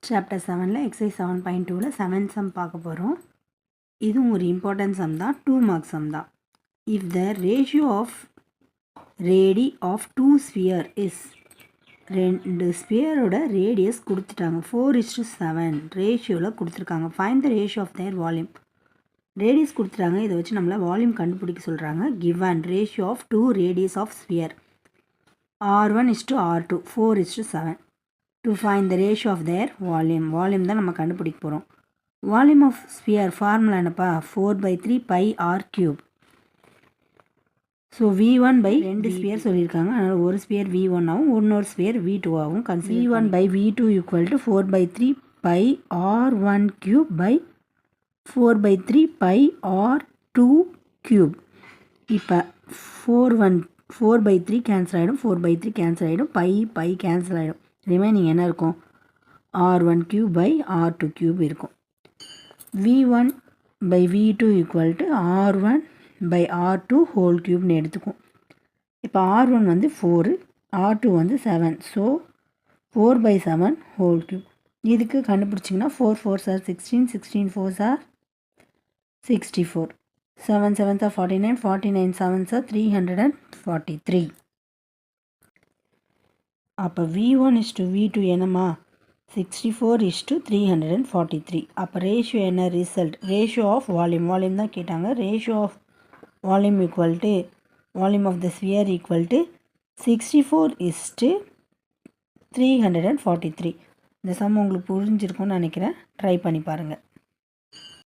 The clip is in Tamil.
சாப்டர் 7ல் எக்ஸசைஸ் 7.2ல் 7 சம் பார்க்க போகிறோம். இதுவும் ஒரு இம்பார்ட்டன்ட் சம் தான், 2 மார்க்ஸ் சம் தான். If the ratio of radii of 2 sphere is, ரெண்டு ஸ்பியரோட ரேடியஸ் கொடுத்துட்டாங்க 4:7 ரேஷியோவில் கொடுத்துருக்காங்க. Find the ratio of their volume. Radius கொடுத்துட்டாங்க, இதை வச்சு நம்மளை வால்யூம் கண்டுபிடிக்க சொல்கிறாங்க. Given ratio of 2 radius of sphere R1:R2 4:7. To find the ratio of their volume. Volume தான் நம்ம கண்டுபிடிக்க போகிறோம். வால்யூம் ஆஃப் ஸ்பியர் ஃபார்முலா என்னப்பா, 4/3 pi r cube. So V1/2 sphere சொல்லியிருக்காங்க, அதனால் ஒரு ஸ்பியர் V1 ஆகும், இன்னொரு ஸ்பியர் V2 ஆகும். V1/V2 = 4/3 pi r1 cube by 4/3 pi r2 cube. இப்போ 4/3 கேன்சல் ஆகிடும், 4/3 கேன்சல் ஆகிடும், pi கேன்சல் ஆகிடும். ரிமைனிங் என்ன இருக்கும், R1 cube by R2 cube இருக்கும். V1/V2 = R1 by R2 whole cubeன்னு எடுத்துக்கும். இப்போ R1 வந்து 4, R2 வந்து 7, ஸோ 4/7 whole cube. இதுக்கு கண்டுபிடிச்சிங்கன்னா 4 4s are 16, 16 4s are 64, 7 7s are 49, 49 7s are 343. அப்போ V1:V2 என்னம்மா, 64:343. அப்போ ரேஷியோ என்ன, result ratio of volume, volume தான் கேட்டாங்க. Ratio of volume volume of the sphere = 64:343. இந்த சம் உங்களுக்கு புரிஞ்சிருக்கும்னு நினைக்கிறேன். ட்ரை பண்ணி பாருங்கள்.